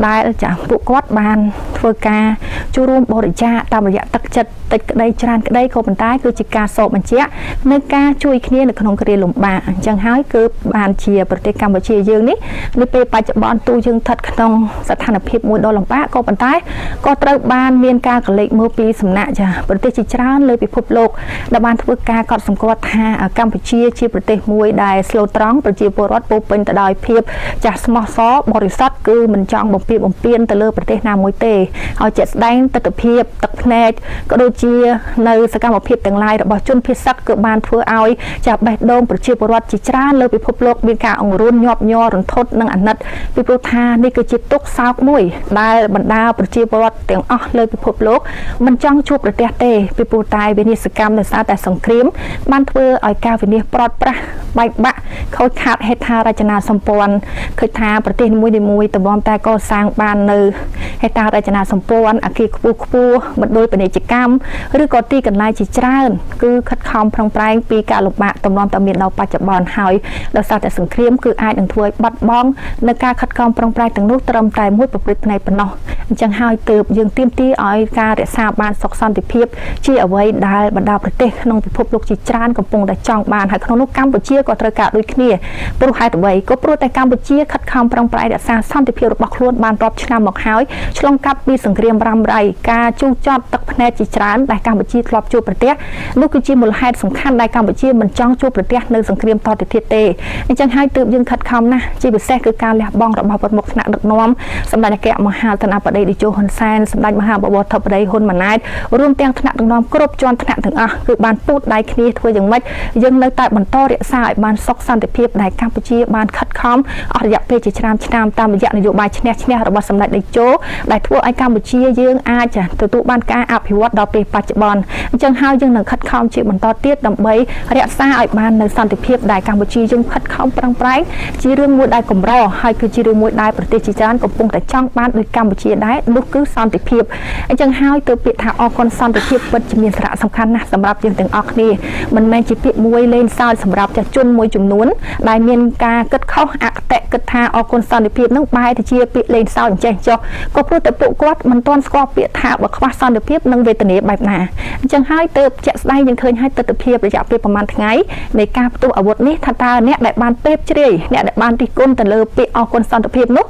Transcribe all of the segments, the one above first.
ដែលចាពួកគាត់បានធ្វើការចូលរួមបរិច្ចាគតាមរយៈទឹកចិត្តតិចក្តីច្រើនក្តីក៏ប៉ុន្តែគឺជាការសោកបញ្ជាក់នៅការជួយគ្នានៅក្នុងគ្រាលំបាកអញ្ចឹងហើយគឺបានជាប្រទេសកម្ពុជាយើងនេះនៅពេលបច្ចុប្បន្នទូយើងស្ថិតក្នុងស្ថានភាពមួយដ៏លំបាកក៏ប៉ុន្តែក៏ត្រូវបានមានការកលេចមើលពីសំណាក់ចាប្រទេសជាច្រើនលើពិភពលោកដែលបានធ្វើការកត់សម្គាល់ថាកម្ពុជាជាប្រទេសមួយដែលស្លូតត្រង់ប្រជាពលរដ្ឋពោពេញទៅដោយភាពចាស់ស្មោះសរបរិសុទ្ធគឺមិនចង់បំពានទៅលើប្រទេសណាមួយទេហើយជាក់ស្ដែងទស្សនវិជ្ជាទឹកភ្នែកក៏ដូចជានៅសកម្មភាពទាំងឡាយរបស់ជនភៀសសិតគឺបានធ្វើឲ្យចាបេះដូងប្រជាពលរដ្ឋជាច្រើនលើពិភពលោកមានការអង្រួនញាប់ញ័ររន្ធត់និងអាណិតពីព្រោះថានេះគឺជាទុក្ខសោកមួយដែលបណ្ដាប្រជាពលរដ្ឋទាំងអស់លើពិភពលោកមិនចង់ជួបប្រទះទេពីព្រោះតែវិនិស្សកម្មដោយសារតែសង្គ្រាមបានធ្វើឲ្យការវិនិច្ឆ័យប្រត់ប្រាស់បែកបាក់ខូចខាតហេដ្ឋារចនាសម្ព័ន្ធឃើញថាប្រទេសនីមួយៗទម្រាំតែកសាងបាននៅហេដ្ឋារចនាសម្ព័ន្ធអគារខ្ពស់មណ្ឌលពាណិជ្ជកម្មឬក៏ទីកន្លែងជាច្រើនគឺខិតខំប្រឹងប្រែងពីការលំបាកទម្រាំតែមានដល់បច្ចុប្បន្នហើយដោយសារតែសង្គ្រាមគឺអាចនឹងធ្វើឲ្យបាត់បង់នៅការខិតខំប្រឹងប្រែងទាំងនោះត្រឹមតែមួយប្រព្រឹត្តផ្នែកប៉ុណ្ណោះអញ្ចឹងហើយទើបយើងទាមទារឲ្យការរក្សាបានសុខសន្តិភាពជាអ្វីដែលបណ្ដាប្រទេសក្នុងពិភពលោកជាច្រើនកំពុងតែចង់បានហើយក្នុងនោះកម្ពុជាក៏ត្រូវការដូចគ្នាព្រោះហេតុអ្វីក៏ព្រោះតែកម្ពុជាខិតខំប្រឹងប្រែងរក្សាសន្តិភាពរបស់ខ្លួនបានរាប់ឆ្នាំមកហើយឆ្លងកាត់ពីសង្គ្រាមរ៉ាំរ៉ៃការជួសជុលទឹកភ្នែកជាច្រើនដែលកម្ពុជាធ្លាប់ជួបប្រទះនោះគឺជាមូលហេតុសំខាន់ដែលកម្ពុជាមិនចង់ជួបប្រទះនៅសង្គ្រាមតទៅទៀតទេអញ្ចឹងហើយទើបយើងខិតខំណាស់ជាពិសេសគឺការលះបង់របស់ប្រមុខថ្នាក់ដឹកនាំសម្ដេចអគ្គមហាសេនាបតីតេជោហ៊ុនសែនសម្ដេចមហាបវរធិបតីហ៊ុនម៉ាណែតរួមទាំងថ្នាក់ដឹកនាំគ្រប់ជាន់ថ្នាក់ទាំងអស់គឺបានពូតដៃគ្នាធ្វើយ៉ាងម៉េចយើងនៅតែបន្តរក្សាឲ្យបានសុខសន្តិភាពដែលកម្ពុជាបានខិតខំអស់រយៈពេលជាច្រើនឆ្នាំតាមរយៈនយោបាយឈ្នះរបស់សម្ដេចតេជោដែលធ្វើឲ្យកម្ពុជាយើងអាចទទួលបានការអភិវឌ្ឍដល់ពេលបច្ចុប្បន្នអញ្ចឹងហើយយើងនឹងខិតខំជាបន្តទៀតដើម្បីរក្សាឲ្យបាននៅសន្តិភាពដែលកម្ពុជាយើងខិតខំប្រឹងប្រែងជារឿងមួយដែលកម្រហើយគឺជារឿងមួយដែលប្រទេសជាច្រើនកំពុងតែចង់បានដូចកម្ពុជាដែរនោះគឺសន្តិភាពអញ្ចឹងហើយទៅពាក្យថាអរគុណសន្តិភាពពិតជាមានសារៈសំខាន់ណាស់សម្រាប់យើងទាំងអស់គ្នាមិនមែនជាពាក្យមួយលេងសើចសម្រាប់ចាស់ជនមួយចំនួនដែលមានការគិតខុសអកតេគិតថាអរគុណសន្តិភាពនឹងបែរទៅជាពាក្យលេងសើចអញ្ចេះចុះក៏ព្រោះតែពួកគាត់មិនទាន់ស្គាល់ពាក្យថាបើខ្វះសន្តិភាពនឹងវេទនាបែបណាអញ្ចឹងហើយទើបជាក់ស្ដែងយើងឃើញហើយទស្សនវិជ្ជារយៈពេលប្រហែលថ្ងៃនៃការផ្ទុះអាវុធនេះថាតើអ្នកដែលបានពេបជ្រាយអ្នកដែលបានរិះគន់ទៅលើពាក្យអរគុណសន្តិភាពនោះ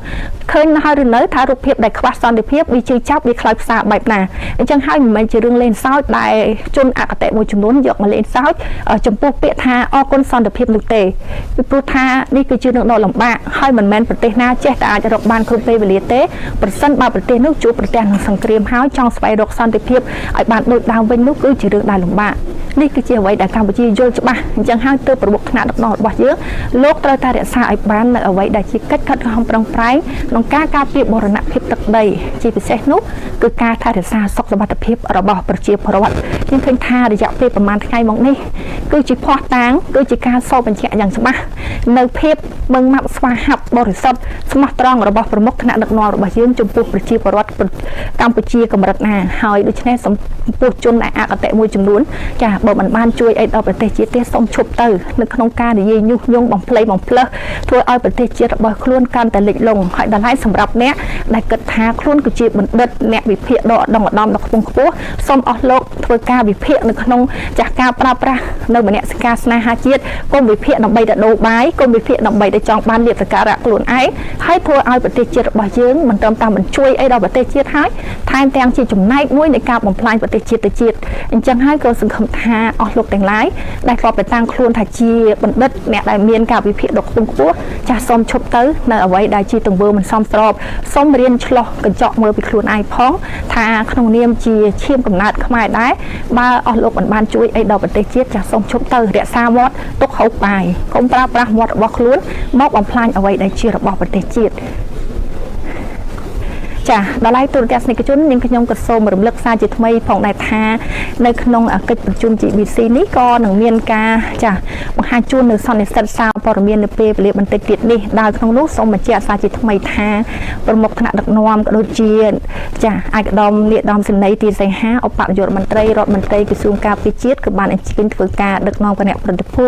ឃើញហើយឬនៅថារូបភាពដែលខ្វះសន្តិភាពវាជឿចាប់វាខ្លោចផ្សាបែបណាអញ្ចឹងហើយមិនមែនជារឿងលេងសើចដែលជនអកតេមួយចំនួនយកមកលេងសើចចំពោះពាក្យថាអរគុណសន្តិភាពនោះទេពីព្រោះថានេះគឺជារឿងដ៏លំបាកហើយមិនមែនប្រទេសណាចេះតែអាចរកបានគ្រប់ពេលវេលាទេប្រសិនបើប្រទេសនោះជួបប្រទះនឹងសង្គ្រាមហើយចង់ស្វែងរកសន្តិភាពឲ្យបានដូចដើមវិញនោះគឺជារឿងដែលលំបាកនេះគឺជាអ្វីដែលកម្ពុជាយល់ច្បាស់អញ្ចឹងហើយទើបប្រមុខថ្នាក់ដឹកនាំរបស់យើងលោកត្រូវតែរក្សាឲ្យបាននៅអ្វីដែលជាកិច្ចខិតខំប្រឹងប្រែងក្នុងការការពារបូរណភាពទឹកដីជាពិសេសនោះគឺការថែរក្សាសុខសុវត្ថិភាពរបស់ប្រជាពលរដ្ឋយើងឃើញថារយៈពេលប្រហែលថ្ងៃមកនេះគឺជាភ័ស្តុតាងគឺជាការសោកបញ្ជាក់យ៉ាងច្បាស់នៅភាពមឹងម៉ាប់ស្វាហាប់បរិសុទ្ធស្មោះត្រង់របស់ប្រមុខថ្នាក់ដឹកនាំរបស់យើងចំពោះប្រជាពលរដ្ឋកម្ពុជាកម្រិតណាហើយដូច្នេះចំពោះជនដែលអកតេមួយចំនួនចាបើមិនបានជួយអីដល់ប្រទេសជាតិទេសូមឈប់ទៅនៅក្នុងការនិយាយញុះញង់បំភ្លៃបំផ្លើសធ្វើឲ្យប្រទេសជាតិរបស់ខ្លួនកាន់តែលិចលង់ហើយដល់ហើយសម្រាប់អ្នកដែលគិតថាខ្លួនគឺជាបណ្ឌិតអ្នកវិភាគដ៏ឧត្តមឧត្តមដ៏ខ្ពង់ខ្ពស់សូមអស់លោកធ្វើការវិភាគនៅក្នុងចាស់ការប្រើប្រាស់នៅមនសិការស្នេហាជាតិគុំវិភាគដើម្បីទៅដូរបាយគុំវិភាគដើម្បីទៅចង់បានលៀបសក្ការៈខ្លួនឯងហើយធ្វើឲ្យប្រទេសជាតិរបស់យើងមិនត្រឹមតែមិនជួយអីដល់ប្រទេសជាតិហើយថែមទាំងជាចំណែកមួយនៃការបំផ្លាញប្រទេសជាតិទៅជាតិអញ្ចឹងហើយក៏សង្ឃឹមថាអស់លោកទាំងឡាយដែលធ្លាប់តែតាំងខ្លួនថាជាបណ្ឌិតអ្នកដែលមានការវិភាគដ៏ខ្ពង់ខ្ពស់ចាស់សូមឈប់ទៅនៅអ្វីដែលជាទង្វើមិនសមស្របសូមរៀនឆ្លោះកញ្ចក់មើលពីខ្លួនឯងផងថាក្នុងនាមជាឈាមកំណើតខ្មែរដែរបើអស់លោកមិនបានជួយអីដល់ប្រទេសជាតិចាស់សូមឈប់ទៅរក្សាមាត់ទុកហូបបាយកុំប្រើប្រាស់មាត់របស់ខ្លួនមកបំផ្លាញអ្វីដែលជារបស់ប្រទេសជាតិ ច ចាដល់ហើយទូរទស្សនិកជននាងខ្ញុំក៏សូមរំលឹកសារជាថ្មីផងដែរថានៅក្នុងកិច្ចប្រជុំ GBC នេះក៏នឹងមានការចាបង្ហាញជូននៅសន្និសីទសារព័ត៌មាននៅពេលវេលាបន្តិចទៀតនេះដែលក្នុងនោះសូមបញ្ជាក់សារជាថ្មីថាប្រមុខថ្នាក់ដឹកនាំក៏ដូចជាចាឯកឧត្តមនាយឧត្តមសេនីយ៍ទីសីហាឧបនាយករដ្ឋមន្ត្រីរដ្ឋមន្ត្រីក្រសួងការពារជាតិក៏បានអញ្ជើញធ្វើការដឹកនាំគណៈប្រតិភូ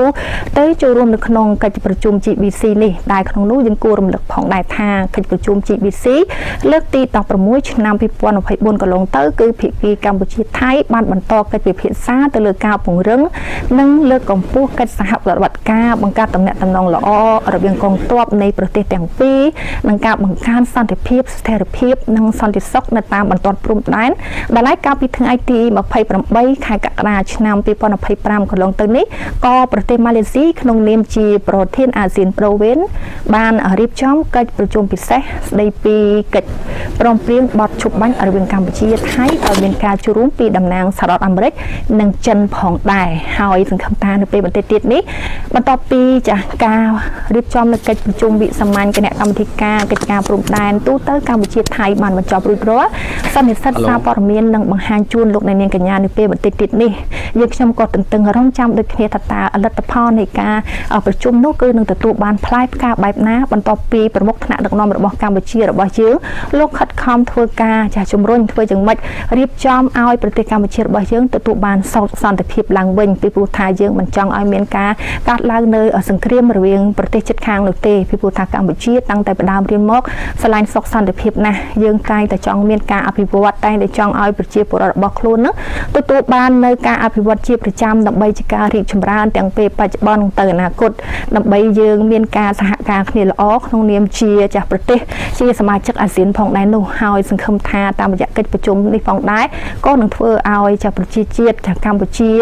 ទៅចូលរួមនៅក្នុងកិច្ចប្រជុំ GBC នេះដែលក្នុងនោះយើងគួររំលឹកផងដែរថាកិច្ចប្រជុំ GBC លើកទី16ឆ្នាំ2024កន្លងទៅគឺភាគីកម្ពុជាថៃបានបន្តកិច្ចពិភាក្សាទៅលើការពង្រឹងនិងលើកកម្ពស់កិច្ចសហប្រតិបត្តិការបង្កើតទំនាក់ទំនងល្អរវាងកងទ័ពនៃប្រទេសទាំងពីរនិងការបង្កើនសន្តិភាពស្ថិរភាពនិងសន្តិសុខនៅតាមបន្ទាត់ព្រំដែនដែលកាលពីថ្ងៃទី28ខែកក្កដាឆ្នាំ2025កន្លងទៅនេះក៏ប្រទេសម៉ាឡេស៊ីក្នុងនាមជាប្រធានអាស៊ានប្រូវិនបានរៀបចំកិច្ចប្រជុំពិសេសស្ដីពីកិច្ចព្រមព្រៀងបទឈប់បាញ់រវាងកម្ពុជាថៃឲ្យមានការចូលរួមពីតំណាងសហរដ្ឋអាមេរិកនិងចិនផងដែរហើយសង្ឃឹមថានៅពេលបន្តិចទៀតនេះបន្ទាប់ពីចាស់ការរៀបចំនៅកិច្ចប្រជុំវិសាមញ្ញគណៈកម្មាធិការកិច្ចការព្រំដែនទូទៅកម្ពុជាថៃបានបញ្ចប់រួចរាល់សន្និសីទសារព័ត៌មាននិងបង្ហាញជូនលោកអ្នកនាងកញ្ញានៅពេលបន្តិចទៀតនេះយើងខ្ញុំក៏ទន្ទឹងរង់ចាំដូចគ្នាថាតើលទ្ធផលនៃការប្រជុំនោះគឺនឹងទទួលបានផ្លែផ្កាបែបណាបន្ទាប់ពីប្រមុខថ្នាក់ដឹកនាំរបស់កម្ពុជារបស់យើងលោកខិតខំធ្វើការចាស់ជំរុញធ្វើយ៉ាងម៉េចរៀបចំឲ្យប្រទេសកម្ពុជារបស់យើងទទួលបានសន្តិភាពឡើងវិញពីព្រោះថាយើងមិនចង់ឲ្យមានការកាត់ឡើងនៅសង្គ្រាមរវាងប្រទេសជិតខាងនោះទេពីព្រោះថាកម្ពុជាតាំងតែផ្ដើមរៀនមកឆ្លាញ់សុខសន្តិភាពណាស់យើងតែចង់មានការអភិវឌ្ឍតែចង់ឲ្យប្រជាពលរដ្ឋរបស់ខ្លួននឹងទទួលបាននៅការអភិវឌ្ឍជាប្រចាំដើម្បីជាការរីកចម្រើនទាំងពេលបច្ចុប្បន្នទៅអនាគតដើម្បីយើងមានការសហការគ្នាល្អក្នុងនាមជាចាស់ប្រទេសជាសមាជិកអាស៊ានផងដែរនោះហើយសង្ឃឹមថាតាមរយៈកិច្ចប្រជុំនេះផងដែរក៏នឹងធ្វើឲ្យចាស់ប្រជាជាតិចាស់កម្ពុជា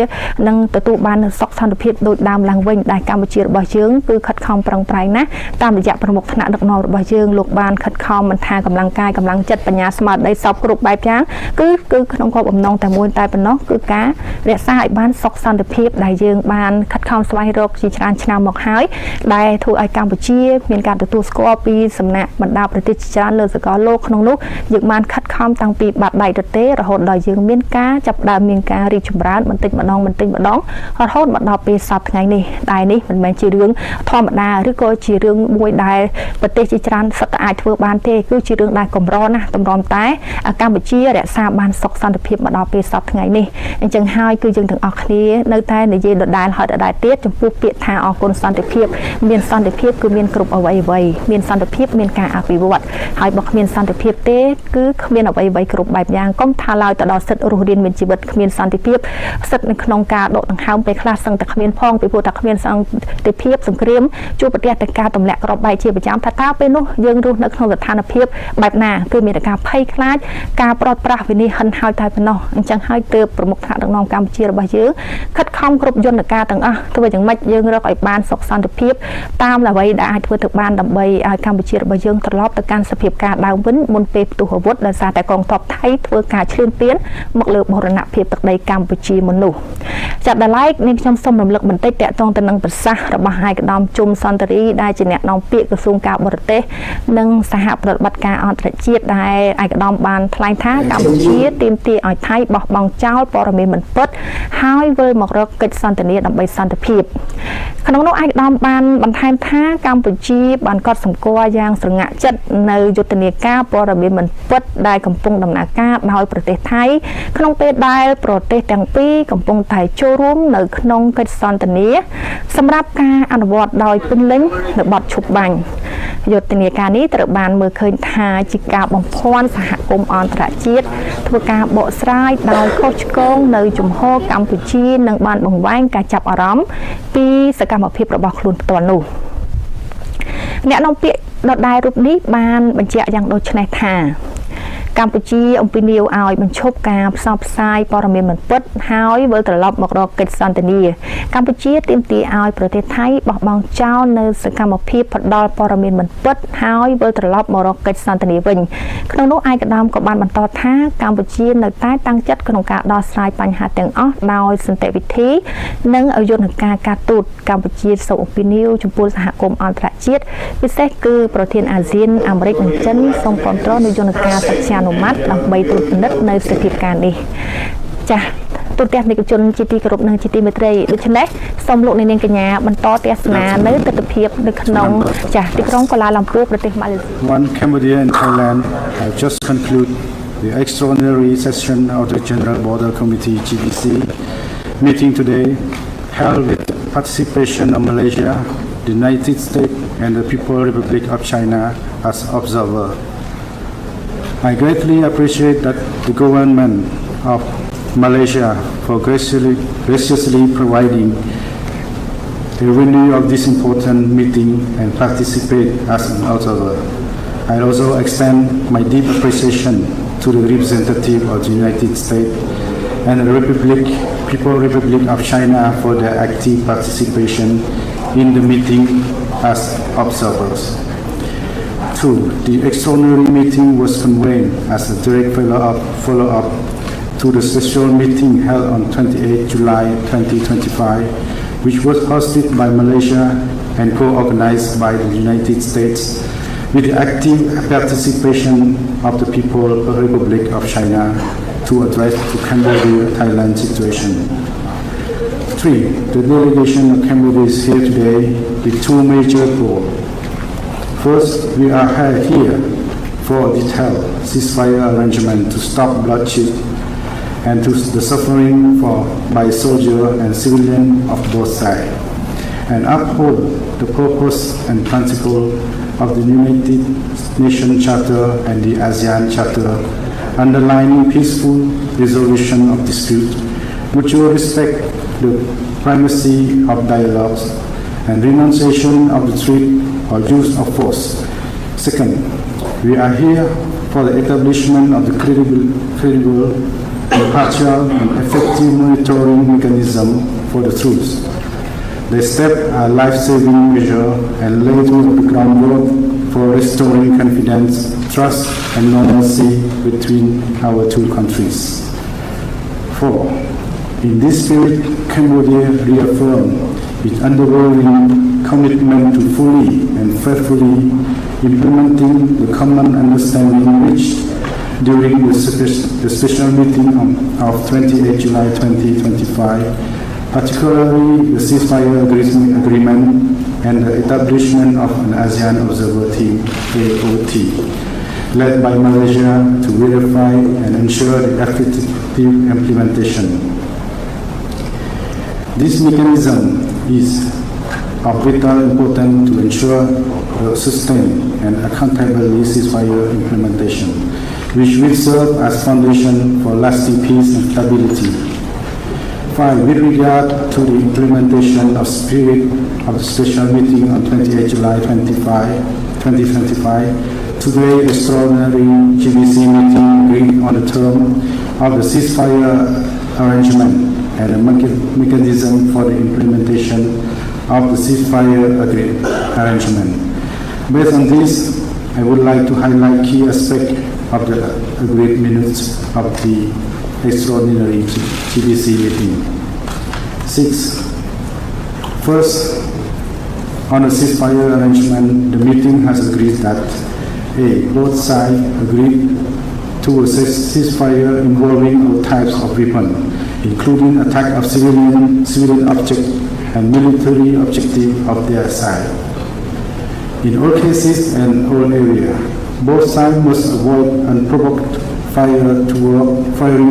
នឹងទទួលបាននូវសុខសន្តិភាពដូចដើមឡើងវិញដែលកម្ពុជារបស់យើងគឺខិតខំប្រឹងប្រែងណាស់តាមរយៈប្រមុខថ្នាក់ដឹកនាំរបស់យើងលោកបានខិតខំមិនថាកម្លាំងកាយកម្លាំងចិត្តបញ្ញាស្មារតីសពគ្រប់បែបយ៉ាងគឺក្នុងគោលបំណងតែមួយតែប៉ុណ្ណោះគឺការរក្សាឲ្យបានសុខសន្តិភាពដែលយើងបានខិតខំស្វែងរកជាច្រើនឆ្នាំមកហើយដែលធ្វើឲ្យកម្ពុជាមានការទទួលស្គាល់ពីសំណាក់បណ្ដាប្រទេសជាច្រើនលើសកលលោកក្នុងនោះយើងបានខិតខំតាំងពីបាត់ដៃទទេរហូតដល់យើងមានការចាប់ដើមមានការរីកចម្រើនបន្តិចម្ដងរហូតមកដល់ពេលសប្តាហ៍ថ្ងៃនេះដែលនេះមិនមែនជារឿងធម្មតាឬក៏ជារឿងមួយដែលប្រទេសជាច្រើនសុទ្ធតែអាចធ្វើបានទេគឺជារឿងដែលកម្រណាស់តម្រាំតែកម្ពុជារក្សាបានសុខសន្តិភាពមកដល់ពេលសប្តាហ៍ថ្ងៃនេះអញ្ចឹងហើយគឺយើងទាំងអស់គ្នានៅតែនិយាយដដែលហើយដដែលទៀតចំពោះពាក្យថាអគុណសន្តិភាពមានសន្តិភាពគឺមានគ្រប់អ្វីមានសន្តិភាពមានការអភិវឌ្ឍហើយបើគ្មានសន្តិភាពទេគឺគ្មានអ្វីគ្រប់បែបយ៉ាងកុំថាឡើយទៅដល់សិទ្ធិរស់រានមានជីវិតគ្មានសន្តិភាពសិទ្ធិនៅក្នុងការដកដង្ហើមពេលខ្លះសឹងតែគ្មានផងពីព្រោះតែគ្មានសន្តិភាពសង្គ្រាមជួបប្រទះតែការទម្លាក់គ្រាប់បែកជាប្រចាំថាតើពេលនោះយើងរស់នៅក្នុងស្ថានភាពបែបណាគឺមានតែការភ័យខ្លាចការប្រត់ប្រាស់វិនិច្ឆ័យហិនហោចតែប៉ុណ្ណោះអញ្ចឹងហើយទើបប្រមុខថ្នាក់ដឹកនាំកម្ពុជារបស់យើងខិតខំគ្រប់យន្តការទាំងអស់ធ្វើយ៉ាងម៉េចយើងរកឲ្យបានសុខសន្តិភាពតាមអ្វីដែលអាចធ្វើទៅបានដើម្បីឲ្យកម្ពុជារបស់យើងត្រឡប់ទៅកាន់សភាពការដើមវិញមុនពេលផ្ទុះអាវុធដោយសារតែកងទ័ពថៃធ្វើការឈ្លានពានមកលើបូរណភាពទឹកដីកម្ពុជាមុននោះចាប់ដល់ឡែកនេះខ្ញុំសូមរំលឹកបន្តិចតាក់ទងទៅនឹងប្រសាសន៍របស់ឯកឧត្តមជុំសន្តិរីដែលជាអ្នកនាំពាក្យក្រសួងការបរទេសនិងសហប្រតិបត្តិការអន្តរជាតិដែលឯកឧត្តមបានថ្លែងថាកម្ពុជាទាមទារឲ្យថៃបោះបង់ចោលព័ត៌មានមិនពិតហើយវិលមករកកិច្ចសន្ទនាដើម្បីសន្តិភាពក្នុងនោះឯកឧត្តមបានបន្ថែមថាកម្ពុជាបានកត់សម្គាល់យ៉ាងស្រងាក់ចិត្តនៅយុទ្ធនាការព័ត៌មានមិនពិតដែលកំពុងដំណើរការដោយប្រទេសថៃក្នុងពេលដែលប្រទេសទាំងពីរកំពុងតែចូលរួមនៅក្នុងកិច្ចសន្ទនាសម្រាប់ការអនុវត្តដោយពេញលេញនៅបទឈប់បាញ់យុទ្ធនាការនេះត្រូវបានមើលឃើញថាជាការបំភាន់សហគមន៍អន្តរជាតិធ្វើការបកស្រាយដោយខុសឆ្គងនៅជំហរកម្ពុជានិងបានបង្វែងការចាប់អារម្មណ៍ពីសកម្មភាពរបស់ខ្លួនផ្ទាល់នោះអ្នកនាំពាក្យដដែលរូបនេះបានបញ្ជាក់យ៉ាងដូចនេះថាកម្ពុជាអំពីនីវឲ្យបញ្ឈប់ការផ្សព្វផ្សាយព័ត៌មានមិនពិតហើយវិលត្រឡប់មករកកិច្ចសន្ទនាកម្ពុជាទាមទារឲ្យប្រទេសថៃបោះបង់ចោលនៅសកម្មភាពផ្ដល់ព័ត៌មានមិនពិតហើយវិលត្រឡប់មករកកិច្ចសន្ទនាវិញក្នុងនោះឯកឧត្តមក៏បានបន្តថាកម្ពុជានៅតែតាំងចិត្តក្នុងការដោះស្រាយបញ្ហាទាំងអស់ដោយសន្តិវិធីនិងយន្តការការទូតកម្ពុជាសូមអំពីនីវចំពោះសហគមន៍អន្តរជាតិពិសេសគឺប្រធានអាស៊ានអាមេរិកនិងចិនសូមគាំទ្រនៅយន្តការសច្ចា នុម័តដើម្បីត្រួតពិនិត្យនៅសភាពការនេះចាស់ទូទាំងនិកជនជាទីគោរពនិងជាទីមេត្រីដូច្នេះសូមលោកអ្នកនាងកញ្ញាបន្តទស្សនានៅទស្សនវិជ្ជានៅក្នុងចាស់ទីក្រុងកូឡាឡាំពូប្រទេសម៉ាឡេស៊ី One Cambodia and Thailand have just concluded the extraordinary session of the General Border Committee GBC meeting today held with participation of Malaysia, the United States and the People's Republic of China as observer. I greatly appreciate that the government of Malaysia for graciously providing a venue of this important meeting and participate as an observer. I also extend my deep appreciation to the representative of the United States and the People's Republic of China for their active participation in the meeting as observers. 2. The extraordinary meeting was convened as a direct follow-up to the special meeting held on 28 July 2025, which was hosted by Malaysia and co-organized by the United States with the active participation of the People's Republic of China to address the Cambodia-Thailand situation. 3. The delegation of Cambodia is here today with two major goals. First, we are here for a detailed ceasefire arrangement to stop bloodshed and to the suffering by soldiers and civilians of both sides, and uphold the purpose and principle of the United Nations Charter and the ASEAN Charter, underlining peaceful resolution of dispute, mutual respect, the primacy of dialogues, and renunciation of the threat or use of force. Second, we are here for the establishment of the credible, impartial, and effective monitoring mechanism for the troops. The steps are life-saving measures and lay the groundwork for restoring confidence, trust, and normalcy between our two countries. 4. In this spirit, Cambodia reaffirmed its unwavering commitment to fully and faithfully implementing the common understanding reached during the special meeting of 28 July 2025, particularly the ceasefire agreement and the establishment of an ASEAN Observer Team, AOT, led by Malaysia to verify and ensure the effective implementation. This mechanism is of vital importance to ensure the sustained and accountable ceasefire implementation, which will serve as foundation for lasting peace and stability. 5. With regard to the implementation of spirit of the special meeting on 28 July 2025, today extraordinary GBC meeting agreed on the term of the ceasefire arrangement and a mechanism for the implementation of the ceasefire arrangement. Based on this, I would like to highlight key aspects of the agreed minutes of the extraordinary GBC meeting. 6. First, on the ceasefire arrangement, the meeting has agreed that A. Both sides agreed to a ceasefire involving all types of weapons, including attack of civilian objects and military objectives of their side. In all cases and all areas, both sides must avoid unprovoked firing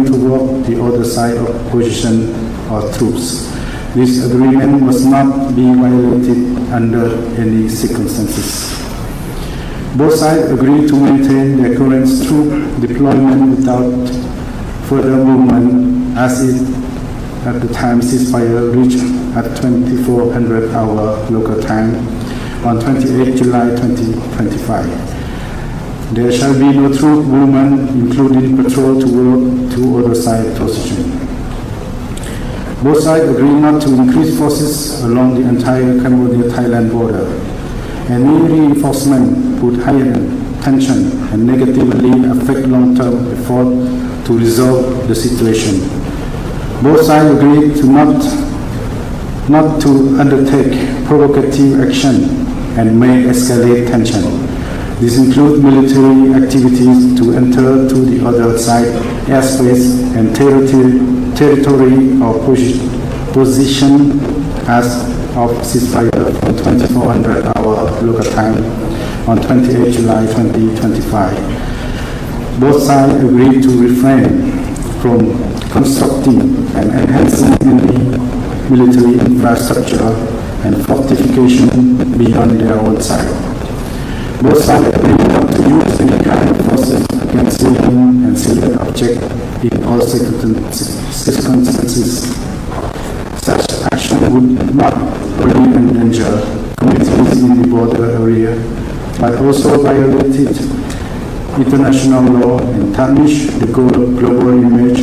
toward the other side of position or troops. This agreement must not be violated under any circumstances. Both sides agreed to maintain their current troop deployment without further movement as it at the time ceasefire reached at 2400 hour local time on 28 July 2025. There shall be no troop movement, including patrol toward two other side position. Both sides agreed not to increase forces along the entire Cambodia-Thailand border. Any reinforcement would heighten tension and negatively affect long-term effort to resolve the situation. Both sides agreed to not to undertake provocative action and may escalate tension. This includes military activities to enter to the other side airspace and territory or position as of ceasefire from 2400 hour local time on 28 July 2025. Both sides agreed to refrain from constructing and enhancing any military infrastructure and fortification beyond their own side. Both sides agreed not to use any kind of forces against civilian and civilian objects in all circumstances. Such action would not only endanger communities in the border area, but also violated international law and tarnish the global image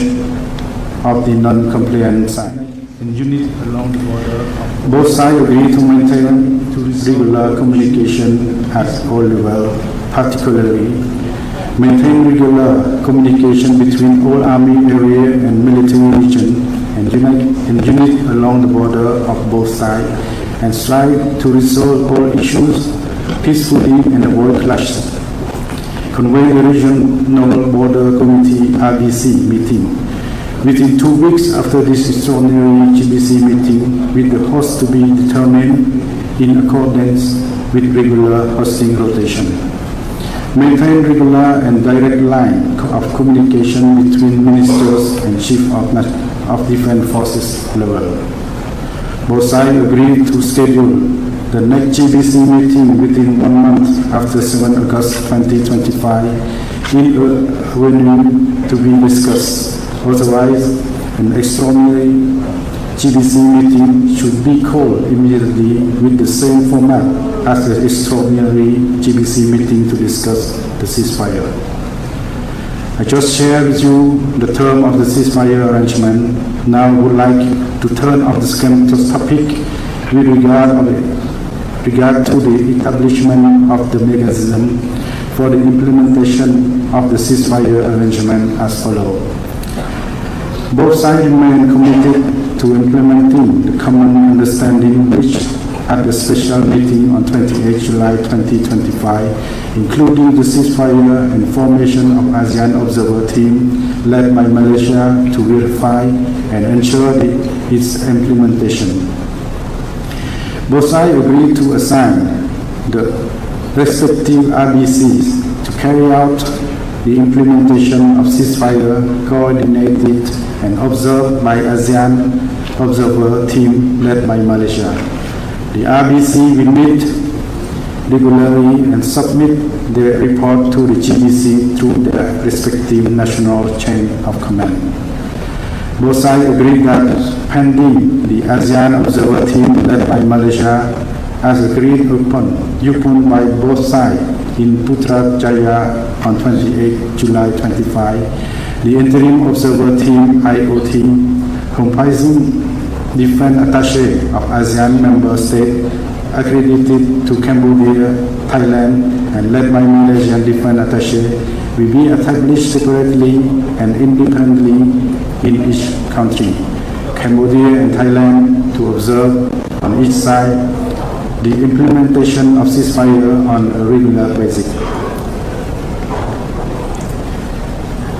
of the non-compliant side. In unit along the border, both sides agreed to maintain regular communication at all levels, particularly maintain regular communication between all army area and military region and unit along the border of both sides and strive to resolve all issues peacefully and avoid clashes. Convey the Regional Border Committee RBC meeting within 2 weeks after this extraordinary GBC meeting, with the host to be determined in accordance with regular hosting rotation. Maintain regular and direct line of communication between ministers and chief of defense forces level. Both sides agreed to schedule the next GBC meeting within 1 month after 7 August 2025 in a venue to be discussed. Otherwise, an extraordinary GBC meeting should be called immediately with the same format as the extraordinary GBC meeting to discuss the ceasefire. I just shared with you the term of the ceasefire arrangement. Now I would like to turn off the topic with regard to the establishment of the mechanism for the implementation of the ceasefire arrangement as follows. Both sides remain committed to implementing the common understanding reached at the special meeting on 28 July 2025, including the ceasefire and formation of ASEAN Observer Team led by Malaysia to verify and ensure its implementation. Both sides agreed to assign the respective RBCs to carry out the implementation of ceasefire coordinated and observed by ASEAN Observer Team led by Malaysia. The RBC will meet regularly and submit their report to the GBC through their respective national chain of command. Both sides agreed that pending the ASEAN Observer Team led by Malaysia as agreed upon by both sides in Putrajaya on 28 July 25, the interim observer team IOT comprising different attaché of ASEAN member states accredited to Cambodia, Thailand, and led by Malaysian different attaché will be established separately and independently in each country, Cambodia and Thailand, to observe on each side the implementation of ceasefire on a regular basis.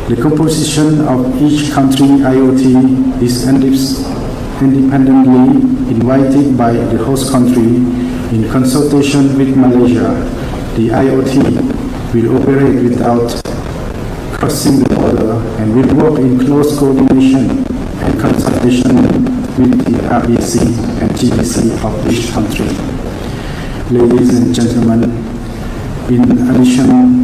The composition of each country IOT is independently invited by the host country in consultation with Malaysia. The IOT will operate without crossing the border and will work in close coordination and consultation with the RBC and GBC of each country. Ladies and gentlemen, in addition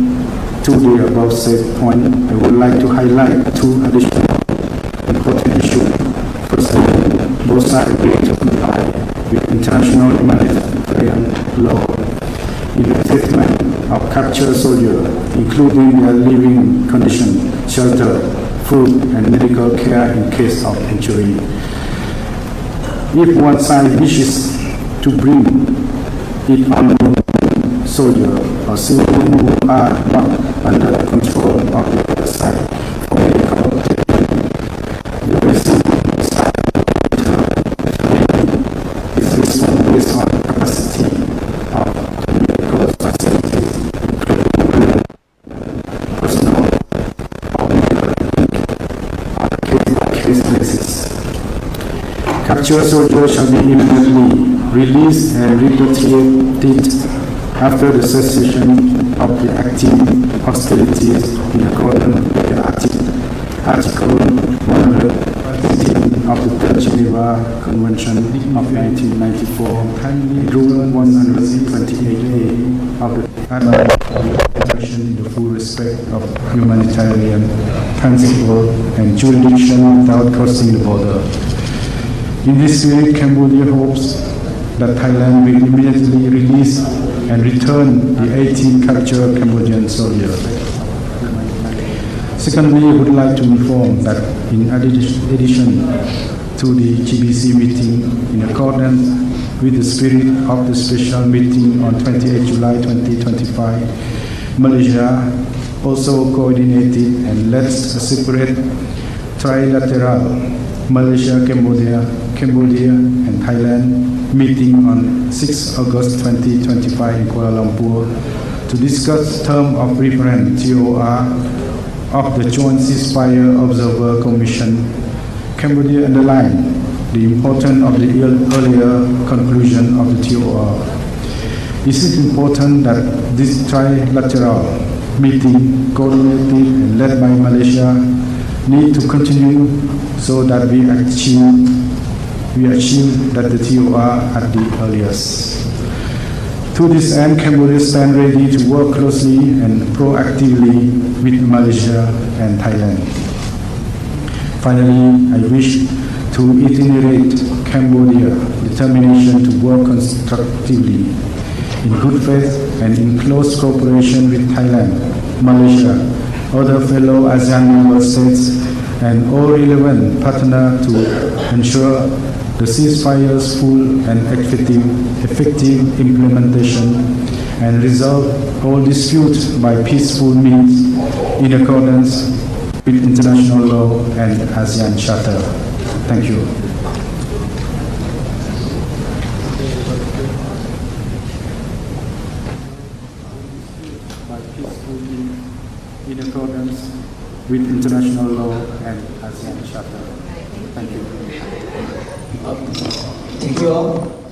to the above said point, I would like to highlight 2 additional important issues. Firstly, both sides agreed to comply with international humanitarian law in the treatment of captured soldiers, including their living condition, shelter, food, and medical care in case of injury. If one side wishes to bring it on soldier or civilian who are not under the control of the other side for medical treatment, the receiving side is responsible based on capacity of the medical facilities, including case-by-case basis. Captured soldiers shall be immediately released and repatriated after the cessation of the active hostilities in accordance with the Article 115 of the Third Geneva Convention of 1994 and Rule 128A of the protection in the full respect of humanitarian principle and jurisdiction without crossing the border. In this spirit, Cambodia hopes that Thailand will immediately release and return the 18 captured Cambodian soldiers. Secondly, I would like to inform that in addition to the GBC meeting, in accordance with the spirit of the special meeting on 28 July 2025, Malaysia also coordinated and led a separate trilateral Malaysia, Cambodia and Thailand meeting on 6 August 2025 in Kuala Lumpur to discuss terms of reference TOR of the Joint Ceasefire Observer Commission. Cambodia underlined the importance of the earlier conclusion of the TOR. It is important that this trilateral meeting, coordinated and led by Malaysia, need to continue so that we achieve that the TOR at the earliest. To this end, Cambodia stands ready to work closely and proactively with Malaysia and Thailand. Finally, I wish to reiterate Cambodia's determination to work constructively, in good faith and in close cooperation with Thailand, Malaysia, other fellow ASEAN member states, and all relevant partners to ensure the ceasefire's full and effective implementation and resolve all disputes by peaceful means in accordance with international law and ASEAN Charter. Thank you. By peaceful means in accordance with international law and ASEAN Charter. Thank you. Thank you all.